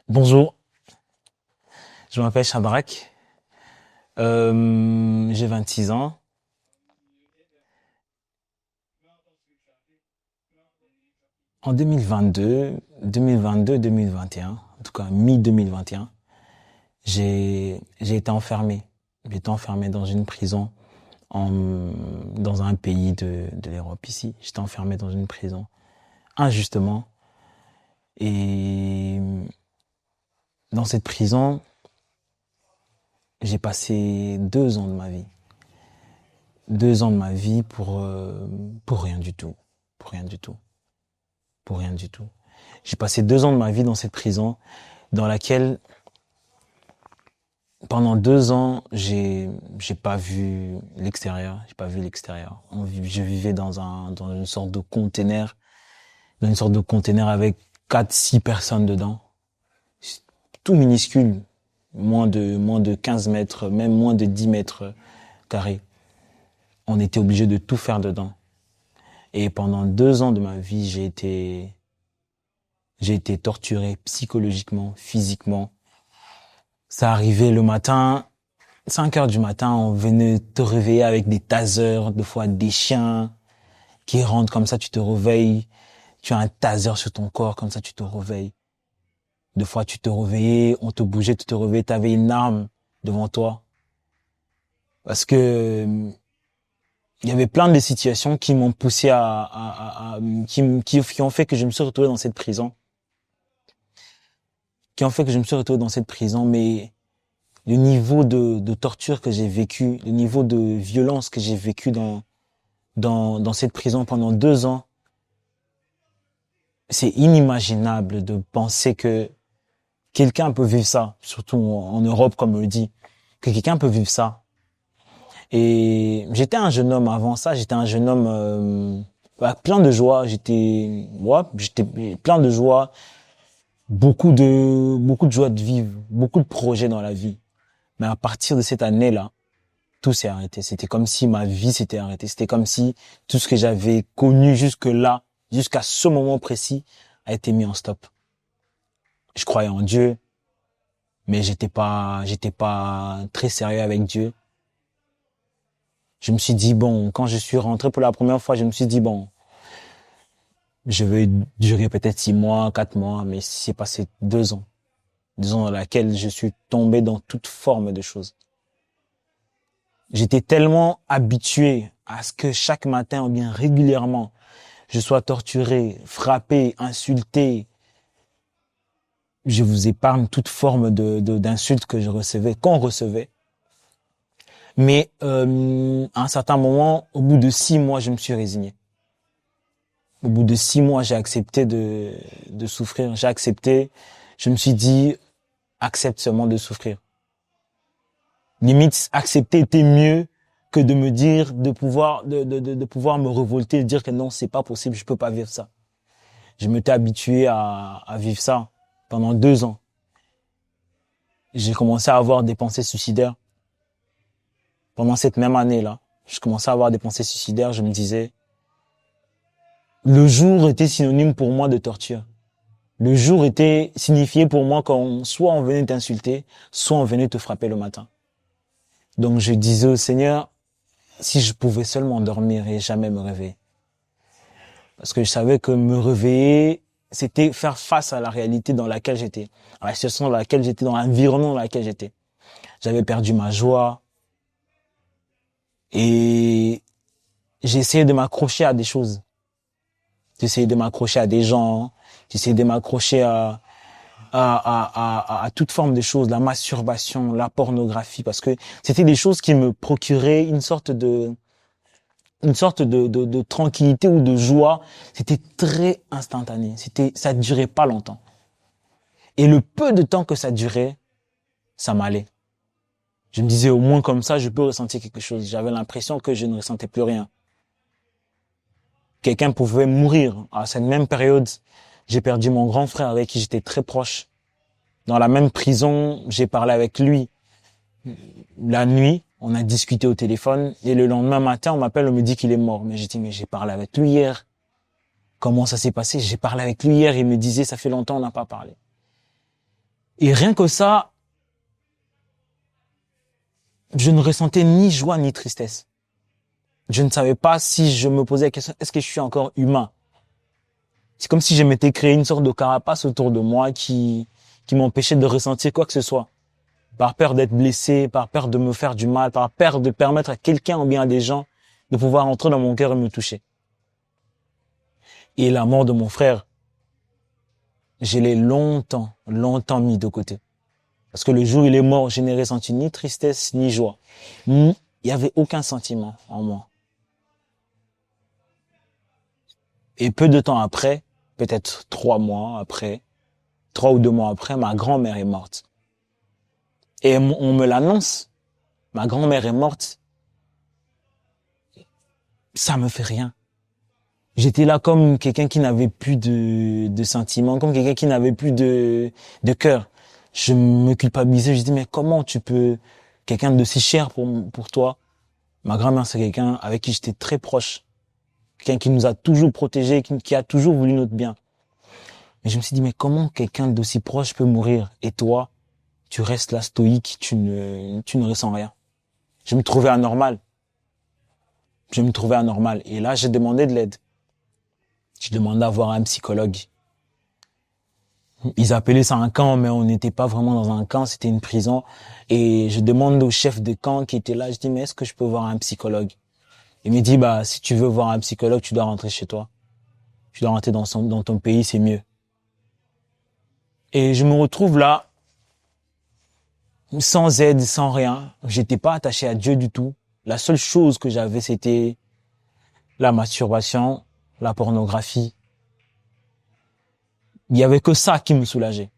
Bonjour, je m'appelle Chabrak, j'ai 26 ans. En 2022, en tout cas mi-2021, j'ai été enfermé. J'ai été enfermé dans une prison en, dans un pays de l'Europe ici. J'étais enfermé dans une prison injustement. Et dans cette prison, j'ai passé 2 ans de ma vie. 2 ans de ma vie pour rien du tout. Pour rien du tout. Pour rien du tout. J'ai passé 2 ans de ma vie dans cette prison dans laquelle, pendant 2 ans, j'ai pas vu l'extérieur. J'ai pas vu l'extérieur. Je vivais dans une sorte de container, avec 4, 6 personnes dedans. Tout minuscule. Moins de 15 mètres, même moins de 10 mètres carrés. On était obligé de tout faire dedans. Et pendant 2 ans de ma vie, j'ai été torturé psychologiquement, physiquement. Ça arrivait le matin, 5 heures du matin, on venait te réveiller avec des tasers, des fois des chiens qui rentrent comme ça, tu te réveilles. Tu as un taser sur ton corps, comme ça tu te réveilles. Des fois tu te réveillais, on te bougeait, tu te réveillais, tu avais une arme devant toi. Parce que il y avait plein de situations qui m'ont poussé qui ont fait que je me suis retrouvé dans cette prison. Mais le niveau de torture que j'ai vécu, le niveau de violence que j'ai vécu dans cette prison pendant 2 ans, c'est inimaginable de penser que quelqu'un peut vivre ça, surtout en Europe, comme on le dit, que quelqu'un peut vivre ça. Et j'étais un jeune homme avant ça, j'étais un jeune homme plein de joie, j'étais plein de joie, beaucoup de joie de vivre, beaucoup de projets dans la vie. Mais à partir de cette année-là, tout s'est arrêté. C'était comme si ma vie s'était arrêtée. C'était comme si tout ce que j'avais connu jusque-là, jusqu'à ce moment précis, a été mis en stop. Je croyais en Dieu, mais j'étais pas très sérieux avec Dieu. Je me suis dit, bon, quand je suis rentré pour la première fois, je me suis dit, bon, je vais durer peut-être 6 mois, 4 mois, mais c'est passé 2 ans. 2 ans dans laquelle je suis tombé dans toute forme de choses. J'étais tellement habitué à ce que chaque matin, ou bien régulièrement, je sois torturé, frappé, insulté. Je vous épargne toute forme d'insulte que qu'on recevait. Mais à un certain moment, au bout de 6 mois, je me suis résigné. Au bout de 6 mois, j'ai accepté de souffrir. Je me suis dit, accepte seulement de souffrir. Limite, accepter était mieux que de me dire, de pouvoir me révolter, de dire que non, c'est pas possible, je peux pas vivre ça. Je m'étais habitué à vivre ça pendant 2 ans. J'ai commencé à avoir des pensées suicidaires. Pendant cette même année-là, je commençais à avoir des pensées suicidaires. Je me disais, le jour était synonyme pour moi de torture. Le jour était signifié pour moi quand soit on venait t'insulter, soit on venait te frapper le matin. Donc je disais au Seigneur, si je pouvais seulement dormir et jamais me réveiller. Parce que je savais que me réveiller, c'était faire face à la réalité dans laquelle j'étais, à la situation dans laquelle j'étais, dans l'environnement dans lequel j'étais. J'avais perdu ma joie et j'ai essayé de m'accrocher à des choses. J'ai essayé de m'accrocher à des gens, j'ai essayé de m'accrocher à toute forme de choses, la masturbation, la pornographie, parce que c'était des choses qui me procuraient une sorte de tranquillité ou de joie. C'était très instantané. Ça durait pas longtemps. Et le peu de temps que ça durait, ça m'allait. Je me disais, au moins comme ça, je peux ressentir quelque chose. J'avais l'impression que je ne ressentais plus rien. Quelqu'un pouvait mourir. À cette même période, j'ai perdu mon grand frère avec qui j'étais très proche. Dans la même prison, j'ai parlé avec lui. La nuit, on a discuté au téléphone et le lendemain matin, on m'appelle, on me dit qu'il est mort. Mais j'ai dit, mais j'ai parlé avec lui hier. Comment ça s'est passé? J'ai parlé avec lui hier, il me disait, ça fait longtemps, on n'a pas parlé. Et rien que ça, je ne ressentais ni joie ni tristesse. Je ne savais pas si je me posais la question, est-ce que je suis encore humain? C'est comme si je m'étais créé une sorte de carapace autour de moi qui m'empêchait de ressentir quoi que ce soit. Par peur d'être blessé, par peur de me faire du mal, par peur de permettre à quelqu'un ou bien à des gens de pouvoir entrer dans mon cœur et me toucher. Et la mort de mon frère, je l'ai longtemps mis de côté. Parce que le jour où il est mort, je n'ai ressenti ni tristesse, ni joie. Il n'y avait aucun sentiment en moi. Et peu de temps après, peut-être 3 mois après, 3 ou 2 mois après, ma grand-mère est morte. Et on me l'annonce. Ma grand-mère est morte. Ça me fait rien. J'étais là comme quelqu'un qui n'avait plus de sentiments, comme quelqu'un qui n'avait plus de cœur. Je me culpabilisais, je dis mais comment tu peux, quelqu'un de si cher pour toi. Ma grand-mère, c'est quelqu'un avec qui j'étais très proche. Quelqu'un qui nous a toujours protégés, qui a toujours voulu notre bien. Mais je me suis dit mais comment quelqu'un d'aussi proche peut mourir? Et toi, tu restes là stoïque, tu ne ressens rien. Je me trouvais anormal. Et là, j'ai demandé de l'aide. J'ai demandé à voir un psychologue. Ils appelaient ça un camp, mais on n'était pas vraiment dans un camp, c'était une prison. Et je demande au chef de camp qui était là, je dis, mais est-ce que je peux voir un psychologue? Il me dit, bah, si tu veux voir un psychologue, tu dois rentrer chez toi. Tu dois rentrer dans ton pays, c'est mieux. Et je me retrouve là, sans aide, sans rien. J'étais pas attaché à Dieu du tout. La seule chose que j'avais, c'était la masturbation, la pornographie. Il y avait que ça qui me soulageait.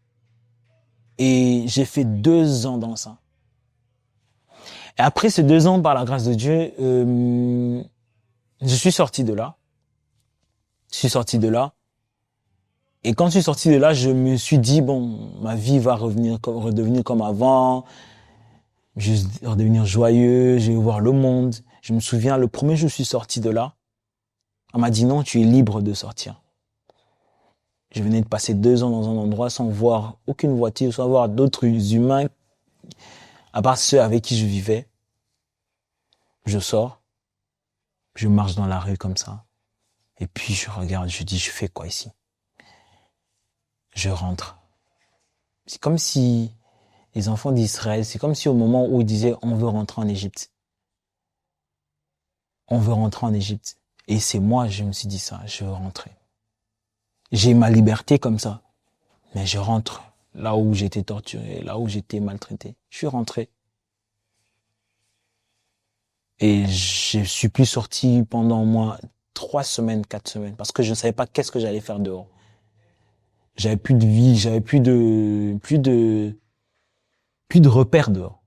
Et j'ai fait 2 ans dans ça. Et après ces 2 ans, par la grâce de Dieu, je suis sorti de là. Et quand je suis sorti de là, je me suis dit, bon, ma vie va redevenir comme avant. Je vais redevenir joyeux, je vais voir le monde. Je me souviens, le premier jour où je suis sorti de là, on m'a dit non, tu es libre de sortir. Je venais de passer 2 ans dans un endroit sans voir aucune voiture, sans voir d'autres humains, à part ceux avec qui je vivais. Je sors, je marche dans la rue comme ça. Et puis je regarde, je dis, je fais quoi ici? Je rentre. C'est comme si les enfants d'Israël, c'est comme si au moment où ils disaient, on veut rentrer en Égypte. On veut rentrer en Égypte. Et c'est moi, je me suis dit ça, je veux rentrer. J'ai ma liberté comme ça. Mais je rentre là où j'étais torturé, là où j'étais maltraité. Je suis rentré. Et je suis plus sorti pendant au moins 3 semaines, 4 semaines, parce que je ne savais pas qu'est-ce que j'allais faire dehors. J'avais plus de vie, j'avais plus de repères dehors.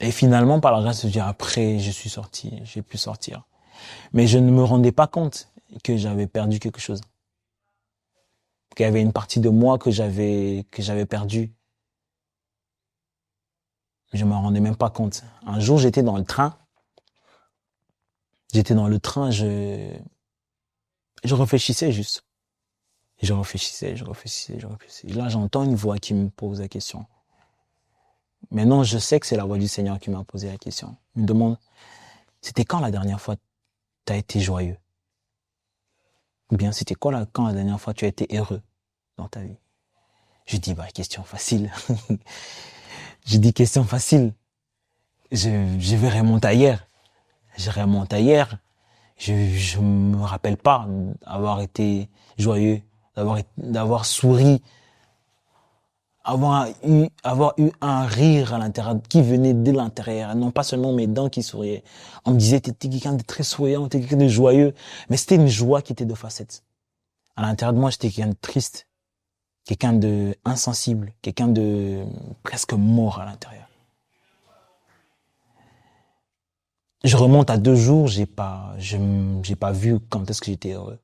Et finalement, par la grâce de Dieu, après, je suis sorti, j'ai pu sortir. Mais je ne me rendais pas compte que j'avais perdu quelque chose. Qu'il y avait une partie de moi que j'avais perdue. Je m'en rendais même pas compte. Un jour, j'étais dans le train. Je réfléchissais juste. Je réfléchissais. Et là, j'entends une voix qui me pose la question. Maintenant, je sais que c'est la voix du Seigneur qui m'a posé la question. Il me demande, c'était quand la dernière fois tu as été joyeux? Ou bien c'était quand la dernière fois tu as été heureux dans ta vie? Je dis, bah, question facile. Je dis, question facile. Je vais remonter à hier. Je me rappelle pas avoir été joyeux, d'avoir souri, avoir eu un rire à l'intérieur qui venait de l'intérieur, non pas seulement mes dents qui souriaient. On me disait t'étais quelqu'un de très souriant, t'étais quelqu'un de joyeux, mais c'était une joie qui était de facettes. À l'intérieur de moi, j'étais quelqu'un de triste, quelqu'un de insensible, quelqu'un de presque mort à l'intérieur. Je remonte à 2 jours, j'ai pas vu quand est-ce que j'étais heureux.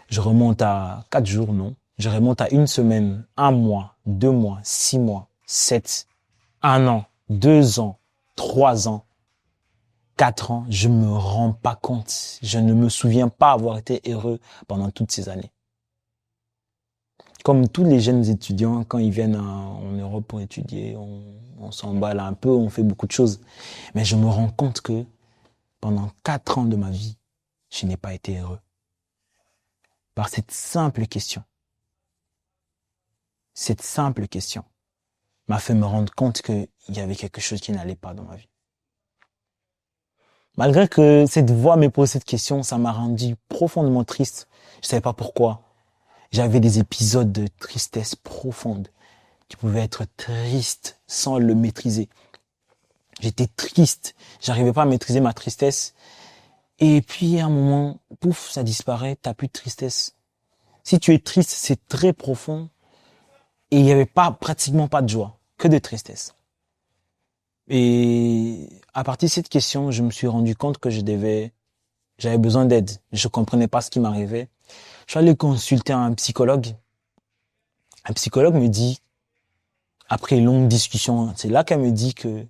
Je remonte à 4 jours, non. Je remonte à 1 semaine, 1 mois, 2 mois, 6 mois, 7, 1 an, 2 ans, 3 ans, 4 ans. Je me rends pas compte. Je ne me souviens pas avoir été heureux pendant toutes ces années. comme tous les jeunes étudiants, quand ils viennent en Europe pour étudier, on s'emballe un peu, on fait beaucoup de choses. Mais je me rends compte que pendant 4 ans de ma vie, je n'ai pas été heureux. Par cette simple question. Cette simple question m'a fait me rendre compte qu'il y avait quelque chose qui n'allait pas dans ma vie. Malgré que cette voix m'ait posé cette question, ça m'a rendu profondément triste. Je savais pas pourquoi. J'avais des épisodes de tristesse profonde. Je pouvais être triste sans le maîtriser. J'étais triste. J'arrivais pas à maîtriser ma tristesse. Et puis, à un moment, pouf, ça disparaît. T'as plus de tristesse. Si tu es triste, c'est très profond. Et il y avait pratiquement pas de joie. Que de tristesse. Et à partir de cette question, je me suis rendu compte que j'avais besoin d'aide. Je comprenais pas ce qui m'arrivait. Je suis allé consulter un psychologue. Un psychologue me dit, après une longue discussion, c'est là qu'elle me dit que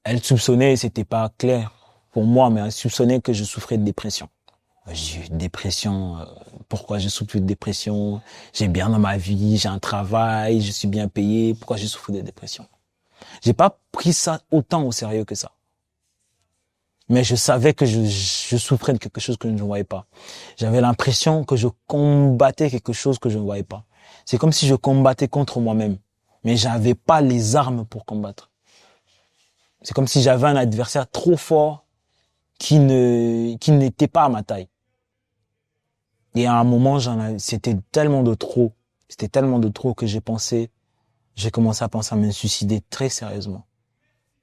elle soupçonnait, c'était pas clair pour moi, mais elle soupçonnait que je souffrais de dépression. J'ai eu une dépression. Pourquoi je souffre de dépression? J'ai bien dans ma vie, j'ai un travail, je suis bien payé. Pourquoi je souffre de dépression? J'ai pas pris ça autant au sérieux que ça. Mais je savais que je souffrais de quelque chose que je ne voyais pas. J'avais l'impression que je combattais quelque chose que je ne voyais pas. C'est comme si je combattais contre moi-même. Mais j'avais pas les armes pour combattre. C'est comme si j'avais un adversaire trop fort qui n'était pas à ma taille. Et à un moment, c'était tellement de trop. C'était tellement de trop que j'ai commencé à penser à me suicider très sérieusement.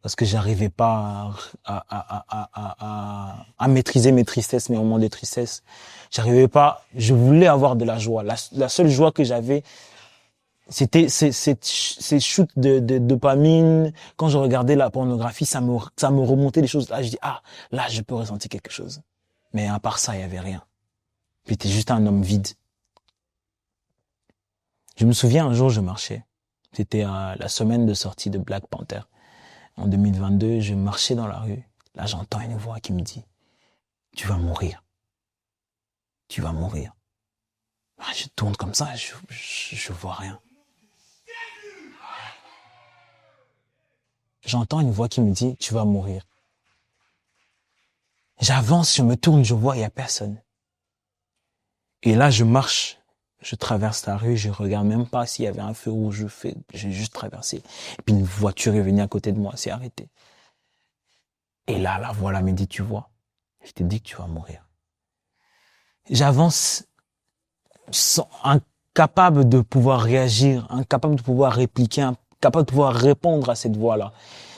Parce que j'arrivais pas à maîtriser mes tristesses, mes moments de tristesse. J'arrivais pas, je voulais avoir de la joie. La seule joie que j'avais, c'était ces shoots de dopamine. Quand je regardais la pornographie, ça me remontait des choses. Là, je dis, là, je peux ressentir quelque chose. Mais à part ça, il y avait rien. J'étais juste un homme vide. Je me souviens, un jour, je marchais. C'était la semaine de sortie de Black Panther. En 2022, je marchais dans la rue. Là, j'entends une voix qui me dit, tu vas mourir. Tu vas mourir. Je tourne comme ça, je vois rien. J'entends une voix qui me dit, tu vas mourir. J'avance, je me tourne, je vois, il y a personne. Et là, je marche, je traverse la rue, je regarde même pas s'il y avait un feu rouge, j'ai juste traversé. Et puis une voiture est venue à côté de moi, s'est arrêtée. Et là, la voix là me dit, tu vois, je t'ai dit que tu vas mourir. J'avance incapable de pouvoir réagir, incapable de pouvoir répliquer, incapable de pouvoir répondre à cette voix-là.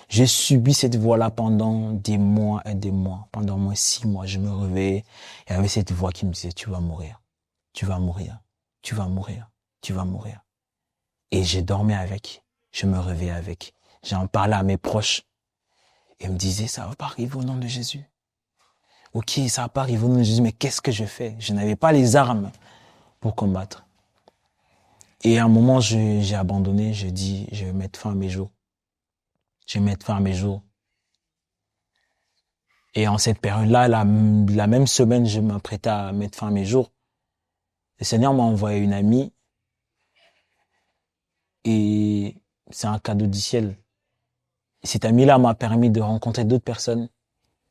J'ai subi cette voix-là pendant des mois et des mois. Pendant au moins 6 mois, je me réveillais. Il y avait cette voix qui me disait, tu vas mourir. Tu vas mourir. Tu vas mourir. Tu vas mourir. Et j'ai dormi avec. Je me réveillais avec. J'en parlais à mes proches. Et ils me disaient, ça va pas arriver au nom de Jésus. Ok, ça va pas arriver au nom de Jésus, mais qu'est-ce que je fais? Je n'avais pas les armes pour combattre. Et à un moment, j'ai abandonné. Je dis, je vais mettre fin à mes jours. Je vais mettre fin à mes jours. Et en cette période-là, la même semaine, je m'apprêtais à mettre fin à mes jours. Le Seigneur m'a envoyé une amie. Et c'est un cadeau du ciel. Et cette amie-là m'a permis de rencontrer d'autres personnes.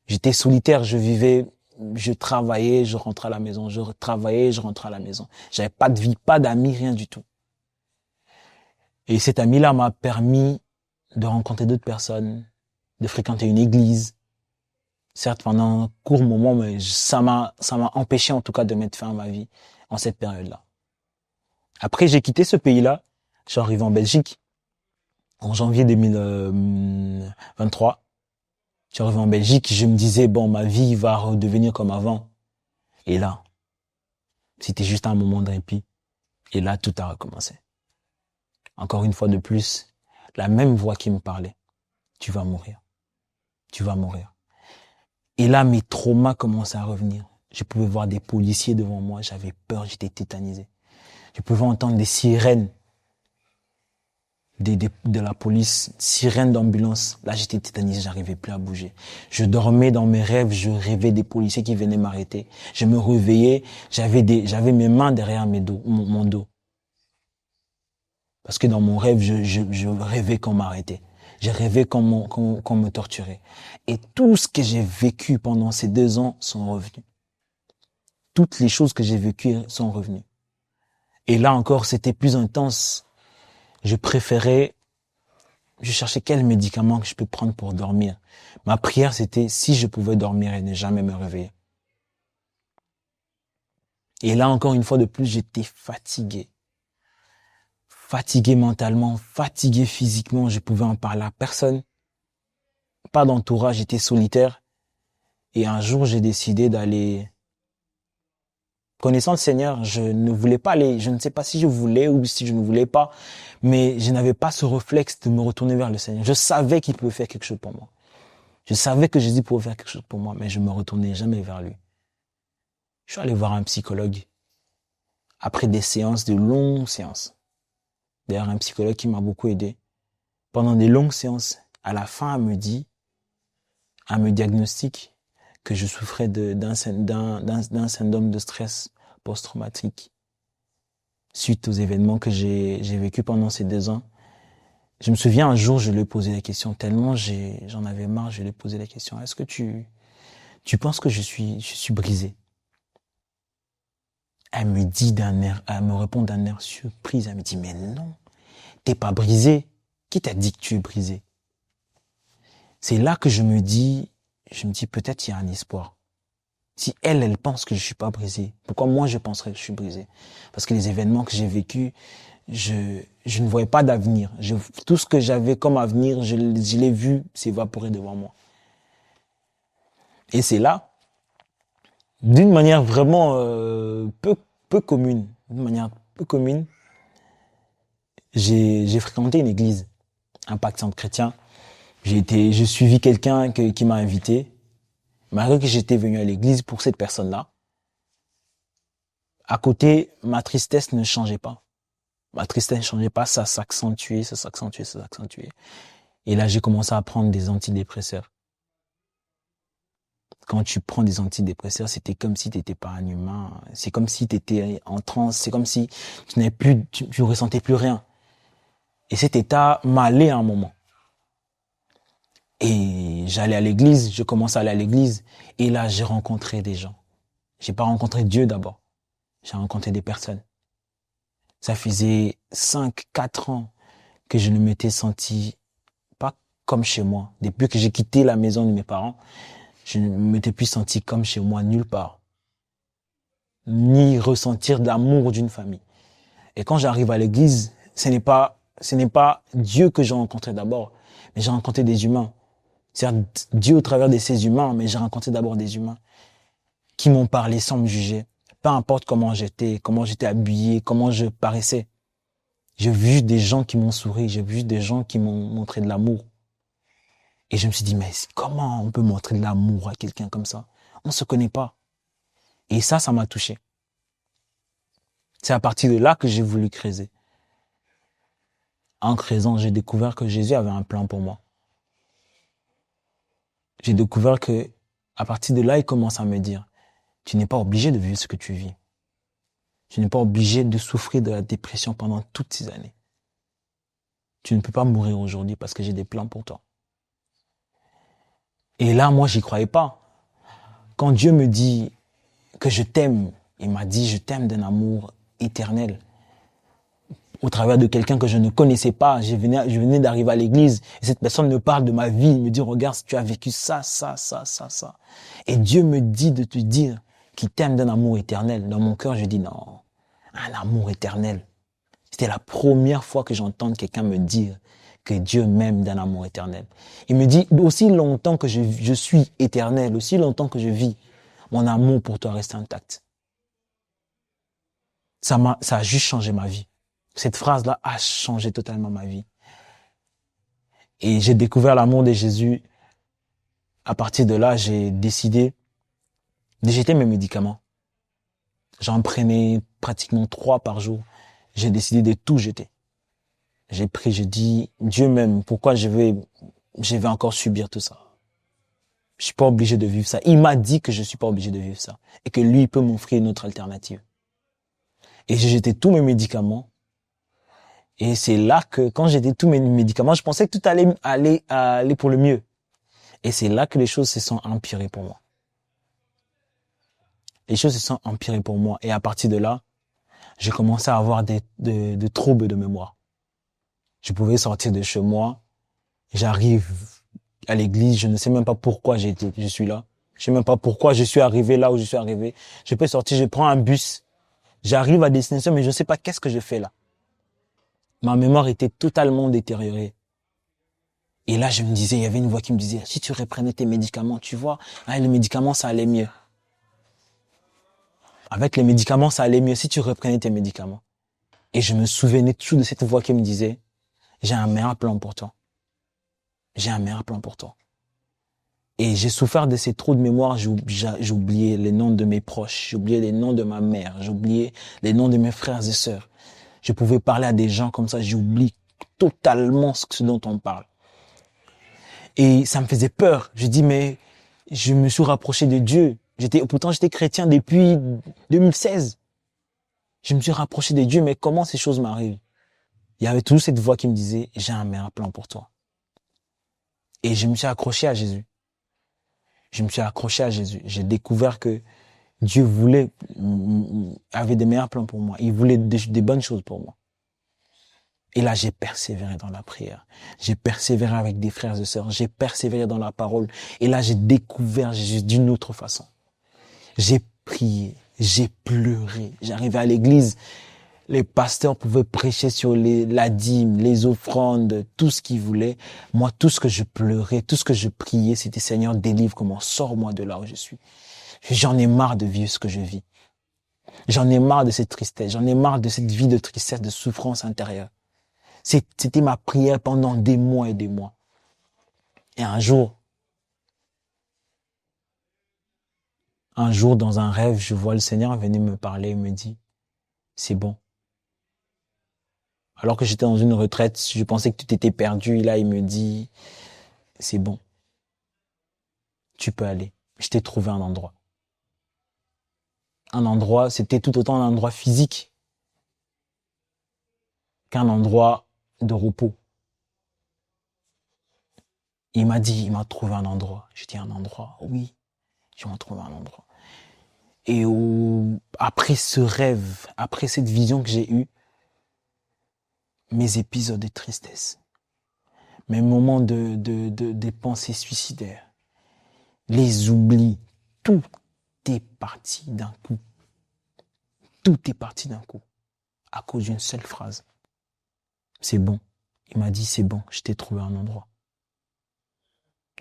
J'étais solitaire, je travaillais, je rentrais à la maison. Je travaillais, je rentrais à la maison. J'avais pas de vie, pas d'amis, rien du tout. Et cette amie-là m'a permis de rencontrer d'autres personnes, de fréquenter une église. Certes, pendant un court moment, mais ça m'a empêché en tout cas de mettre fin à ma vie en cette période-là. Après, j'ai quitté ce pays-là. Je suis arrivé en Belgique en janvier 2023. Je suis arrivé en Belgique, je me disais, bon, ma vie va redevenir comme avant. Et là, c'était juste un moment de répit. Et là, tout a recommencé. Encore une fois de plus, la même voix qui me parlait. Tu vas mourir. Tu vas mourir. Et là, mes traumas commençaient à revenir. Je pouvais voir des policiers devant moi. J'avais peur, j'étais tétanisé. Je pouvais entendre des sirènes de la police, sirènes d'ambulance. Là, j'étais tétanisé, j'arrivais plus à bouger. Je dormais dans mes rêves, je rêvais des policiers qui venaient m'arrêter. Je me réveillais, j'avais mes mains derrière mon dos. Parce que dans mon rêve, je rêvais qu'on m'arrêtait. J'ai rêvé qu'on me torturait. Et tout ce que j'ai vécu pendant ces 2 ans sont revenus. Toutes les choses que j'ai vécues sont revenues. Et là encore, c'était plus intense. Je cherchais quel médicament que je peux prendre pour dormir. Ma prière, c'était si je pouvais dormir et ne jamais me réveiller. Et là encore une fois de plus, j'étais fatigué. Fatigué mentalement, fatigué physiquement, je pouvais en parler à personne. Pas d'entourage, j'étais solitaire. Et un jour, j'ai décidé d'aller... Connaissant le Seigneur, je ne voulais pas aller, je ne sais pas si je voulais ou si je ne voulais pas, mais je n'avais pas ce réflexe de me retourner vers le Seigneur. Je savais qu'il pouvait faire quelque chose pour moi. Je savais que Jésus pouvait faire quelque chose pour moi, mais je me retournais jamais vers lui. Je suis allé voir un psychologue. Après des séances, de longues séances. D'ailleurs, un psychologue qui m'a beaucoup aidé. Pendant des longues séances, à la fin, elle me diagnostique que je souffrais d'un syndrome de stress post-traumatique suite aux événements que j'ai vécu pendant ces 2 ans. Je me souviens un jour, je lui ai posé la question tellement j'en avais marre, je lui ai posé la question. Est-ce que tu penses que je suis brisé? Elle me répond d'un air surprise. Elle me dit, mais non, t'es pas brisé. Qui t'a dit que tu es brisé? C'est là que je me dis peut-être il y a un espoir. Si elle pense que je suis pas brisé, pourquoi moi je penserais que je suis brisé? Parce que les événements que j'ai vécus, je ne voyais pas d'avenir. Tout ce que j'avais comme avenir, je l'ai vu s'évaporer devant moi. Et c'est là, d'une manière vraiment peu commune, j'ai fréquenté une église, Impact Centre Chrétien. J'ai suivi quelqu'un qui m'a invité. Malgré que j'étais venu à l'église pour cette personne-là, à côté, ma tristesse ne changeait pas. Ma tristesse ne changeait pas, ça s'accentuait. Et là, j'ai commencé à prendre des antidépresseurs. Quand tu prends des antidépresseurs, c'était comme si tu n'étais pas un humain. C'est comme si tu étais en transe. C'est comme si tu ressentais plus rien. Et cet état m'allait à un moment. Et j'allais à l'église, je commençais à aller à l'église. Et là, j'ai rencontré des gens. J'ai pas rencontré Dieu d'abord. J'ai rencontré des personnes. Ça faisait 5-4 ans que je ne m'étais senti pas comme chez moi. Depuis que j'ai quitté la maison de mes parents, je ne m'étais plus senti comme chez moi nulle part. Ni ressentir d'amour d'une famille. Et quand j'arrive à l'église, ce n'est pas Dieu que j'ai rencontré d'abord, mais j'ai rencontré des humains. C'est Dieu au travers de ces humains, mais j'ai rencontré d'abord des humains qui m'ont parlé sans me juger. Peu importe comment j'étais habillé, comment je paraissais. J'ai vu des gens qui m'ont souri, j'ai vu des gens qui m'ont montré de l'amour. Et je me suis dit, mais comment on peut montrer de l'amour à quelqu'un comme ça? On se connaît pas. Et ça m'a touché. C'est à partir de là que j'ai voulu creuser. En creusant, j'ai découvert que Jésus avait un plan pour moi. J'ai découvert que, à partir de là, il commence à me dire, tu n'es pas obligé de vivre ce que tu vis. Tu n'es pas obligé de souffrir de la dépression pendant toutes ces années. Tu ne peux pas mourir aujourd'hui parce que j'ai des plans pour toi. Et là, moi, j'y croyais pas. Quand Dieu me dit que je t'aime, il m'a dit, je t'aime d'un amour éternel. Au travers de quelqu'un que je ne connaissais pas, je venais d'arriver à l'église, et cette personne me parle de ma vie, il me dit, regarde, tu as vécu ça. Et Dieu me dit de te dire qu'il t'aime d'un amour éternel. Dans mon cœur, je dis, non, un amour éternel. C'était la première fois que j'entends quelqu'un me dire que Dieu m'aime d'un amour éternel. Il me dit, aussi longtemps que je suis éternel, aussi longtemps que je vis, mon amour pour toi reste intact. Ça a juste changé ma vie. Cette phrase-là a changé totalement ma vie. Et j'ai découvert l'amour de Jésus. À partir de là, j'ai décidé de jeter mes médicaments. J'en prenais pratiquement 3 par jour. J'ai décidé de tout jeter. J'ai dit, Dieu m'aime, pourquoi je vais encore subir tout ça? Je suis pas obligé de vivre ça. Il m'a dit que je suis pas obligé de vivre ça. Et que lui, il peut m'offrir une autre alternative. Et j'ai jeté tous mes médicaments. Et c'est là que, quand j'étais tous mes médicaments, je pensais que tout allait pour le mieux. Et c'est là que les choses se sont empirées pour moi. Les choses se sont empirées pour moi. Et à partir de là, j'ai commencé à avoir des troubles de mémoire. Je pouvais sortir de chez moi, j'arrive à l'église, je ne sais même pas pourquoi je suis là. Je sais même pas pourquoi je suis arrivé là où je suis arrivé. Je peux sortir, je prends un bus, j'arrive à destination, mais je ne sais pas qu'est-ce que je fais là. Ma mémoire était totalement détériorée. Et là, je me disais, il y avait une voix qui me disait, si tu reprenais tes médicaments, tu vois, avec les médicaments, ça allait mieux. Avec les médicaments, ça allait mieux si tu reprenais tes médicaments. Et je me souvenais toujours de cette voix qui me disait, j'ai un meilleur plan pour toi. J'ai un meilleur plan pour toi. Et j'ai souffert de ces trous de mémoire, j'ai oublié les noms de mes proches, j'ai oublié les noms de ma mère, j'ai oublié les noms de mes frères et sœurs. Je pouvais parler à des gens comme ça, j'oublie totalement ce dont on parle. Et ça me faisait peur. Je dis, mais je me suis rapproché de Dieu. Pourtant j'étais chrétien depuis 2016. Je me suis rapproché de Dieu, mais comment ces choses m'arrivent? Il y avait toujours cette voix qui me disait, j'ai un meilleur plan pour toi. Et je me suis accroché à Jésus. Je me suis accroché à Jésus. J'ai découvert que Dieu avait des meilleurs plans pour moi. Il voulait des bonnes choses pour moi. Et là, j'ai persévéré dans la prière. J'ai persévéré avec des frères et sœurs. J'ai persévéré dans la parole. Et là, j'ai découvert Jésus d'une autre façon. J'ai prié. J'ai pleuré. J'arrivais à l'église. Les pasteurs pouvaient prêcher sur la dîme, les offrandes, tout ce qu'ils voulaient. Moi, tout ce que je pleurais, tout ce que je priais, c'était Seigneur, délivre-moi, sors-moi de là où je suis. J'en ai marre de vivre ce que je vis. J'en ai marre de cette tristesse. J'en ai marre de cette vie de tristesse, de souffrance intérieure. C'était ma prière pendant des mois et des mois. Et un jour, dans un rêve, je vois le Seigneur venir me parler et me dit, c'est bon. Alors que j'étais dans une retraite, je pensais que tout était perdu. Là, il me dit, c'est bon. Tu peux aller. Je t'ai trouvé un endroit. Un endroit, c'était tout autant un endroit physique qu'un endroit de repos. Il m'a trouvé un endroit. J'ai dit un endroit, oui, je m'en trouvé un endroit. Et après ce rêve, après cette vision que j'ai eue, mes épisodes de tristesse, mes moments de pensées suicidaires, les oublis, tout est parti d'un coup. Tout est parti d'un coup, à cause d'une seule phrase. C'est bon. Il m'a dit, c'est bon, je t'ai trouvé un endroit.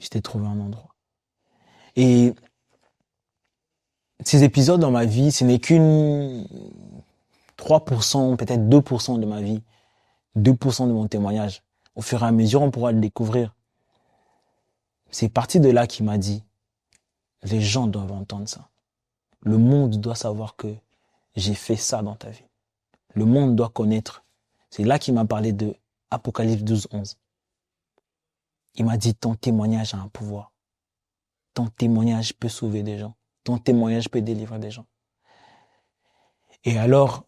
Je t'ai trouvé un endroit. Et ces épisodes dans ma vie, ce n'est qu'une 3%, peut-être 2% de ma vie, 2% de mon témoignage. Au fur et à mesure, on pourra le découvrir. C'est parti de là qu'il m'a dit, les gens doivent entendre ça. Le monde doit savoir que j'ai fait ça dans ta vie. Le monde doit connaître. C'est là qu'il m'a parlé de Apocalypse 12, 11. Il m'a dit, ton témoignage a un pouvoir. Ton témoignage peut sauver des gens. Ton témoignage peut délivrer des gens. Et alors,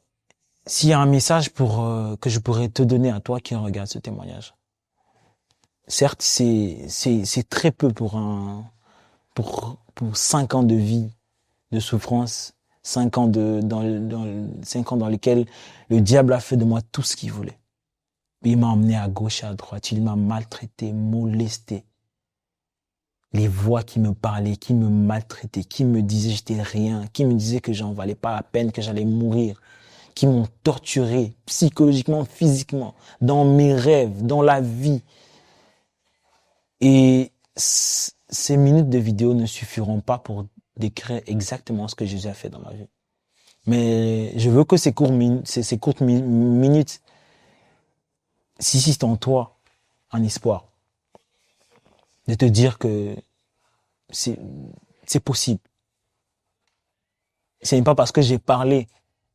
s'il y a un message que je pourrais te donner à toi qui regarde ce témoignage, certes, c'est très peu pour 5 ans de vie, de souffrance, 5 ans 5 ans dans lesquels le diable a fait de moi tout ce qu'il voulait. Il m'a emmené à gauche et à droite, il m'a maltraité, molesté. Les voix qui me parlaient, qui me maltraitaient, qui me disaient que j'étais rien, qui me disaient que j'en valais pas la peine, que j'allais mourir, qui m'ont torturé psychologiquement, physiquement, dans mes rêves, dans la vie. Et ces minutes de vidéo ne suffiront pas pour décrire exactement ce que Jésus a fait dans ma vie. Mais je veux que ces courtes minutes suscitent en toi un espoir de te dire que c'est possible. Ce n'est pas parce que j'ai parlé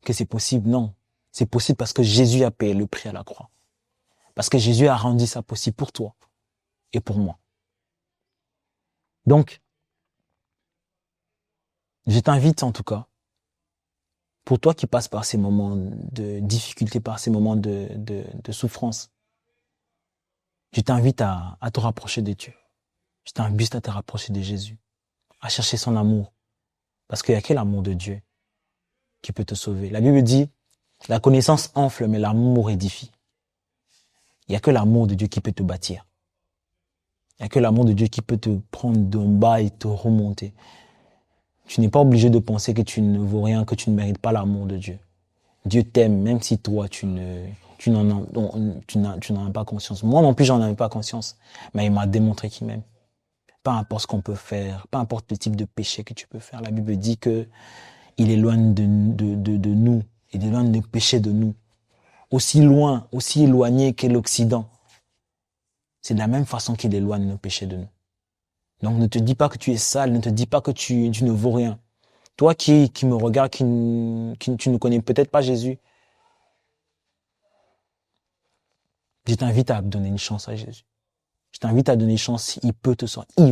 que c'est possible, non. C'est possible parce que Jésus a payé le prix à la croix. Parce que Jésus a rendu ça possible pour toi et pour moi. Donc, je t'invite en tout cas Pour toi qui passes par ces moments de difficulté, par ces moments de souffrance, je t'invite à te rapprocher de Dieu. Je t'invite à te rapprocher de Jésus, à chercher son amour. Parce qu'il n'y a que l'amour de Dieu qui peut te sauver. La Bible dit, la connaissance enfle, mais l'amour édifie. Il n'y a que l'amour de Dieu qui peut te bâtir. Il n'y a que l'amour de Dieu qui peut te prendre d'en bas et te remonter. Tu n'es pas obligé de penser que tu ne vaux rien, que tu ne mérites pas l'amour de Dieu. Dieu t'aime, même si toi, tu n'en as pas conscience. Moi non plus, j'en avais pas conscience. Mais il m'a démontré qu'il m'aime. Peu importe ce qu'on peut faire, peu importe le type de péché que tu peux faire. La Bible dit que il éloigne de nous. Il éloigne le péché de nous. Aussi loin, aussi éloigné qu'est l'Occident. C'est de la même façon qu'il éloigne le péché de nous. Donc ne te dis pas que tu es sale, ne te dis pas que tu ne vaux rien. Toi qui me regardes, tu ne connais peut-être pas Jésus, je t'invite à donner une chance à Jésus. Je t'invite à donner une chance, il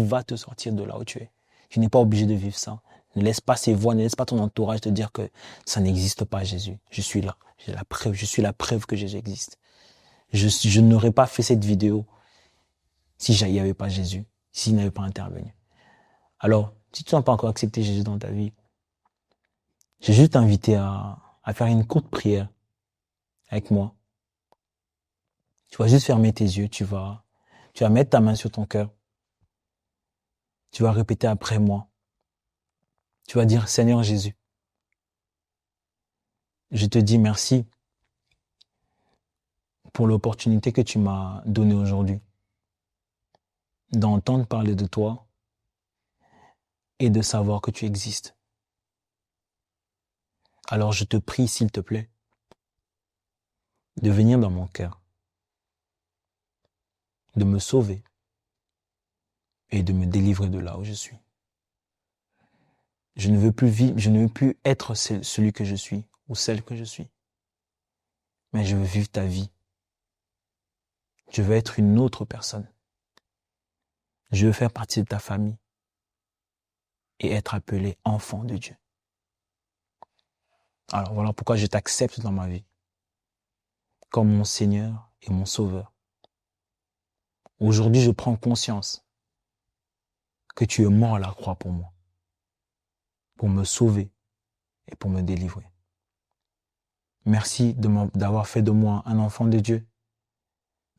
va te sortir de là où tu es. Tu n'es pas obligé de vivre ça. Ne laisse pas ces voix, ne laisse pas ton entourage te dire que ça n'existe pas, Jésus. Je suis là. J'ai la preuve, je suis la preuve que Jésus existe. Je n'aurais pas fait cette vidéo si il n'y avait pas Jésus, s'il n'avait pas intervenu. Alors, si tu n'as pas encore accepté Jésus dans ta vie, j'ai juste t'invité à faire une courte prière avec moi. Tu vas juste fermer tes yeux, tu vas mettre ta main sur ton cœur. Tu vas répéter après moi. Tu vas dire, Seigneur Jésus, je te dis merci pour l'opportunité que tu m'as donnée aujourd'hui d'entendre parler de toi et de savoir que tu existes. Alors je te prie, s'il te plaît, de venir dans mon cœur, de me sauver et de me délivrer de là où je suis. Je ne veux plus vivre, je ne veux plus être celui que je suis ou celle que je suis, mais je veux vivre ta vie. Je veux être une autre personne. Je veux faire partie de ta famille et être appelé enfant de Dieu. Alors voilà pourquoi je t'accepte dans ma vie comme mon Seigneur et mon Sauveur. Aujourd'hui, je prends conscience que tu es mort à la croix pour moi, pour me sauver et pour me délivrer. Merci d'avoir fait de moi un enfant de Dieu.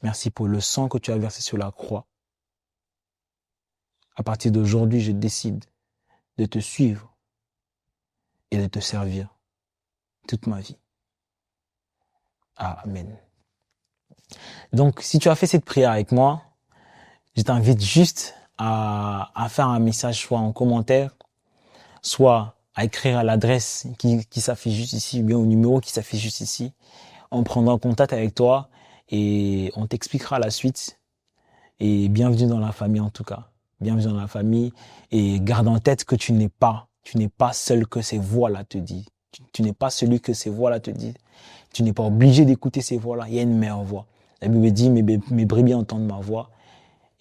Merci pour le sang que tu as versé sur la croix. À partir d'aujourd'hui, je décide de te suivre et de te servir toute ma vie. Amen. Donc, si tu as fait cette prière avec moi, je t'invite juste à faire un message, soit en commentaire, soit à écrire à l'adresse qui s'affiche juste ici, ou bien au numéro qui s'affiche juste ici. On prendra contact avec toi et on t'expliquera la suite. Et bienvenue dans la famille en tout cas. Bienvenue dans la famille et garde en tête que tu n'es pas seul que ces voix-là te disent. Tu n'es pas celui que ces voix-là te disent. Tu n'es pas obligé d'écouter ces voix-là. Il y a une meilleure voix. La Bible dit, mes brebis entendent ma voix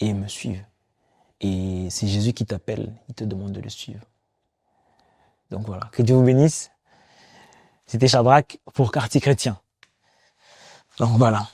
et me suivent. Et c'est Jésus qui t'appelle, il te demande de le suivre. Donc voilà, que Dieu vous bénisse. C'était Shadrach pour Quartier Chrétien. Donc voilà.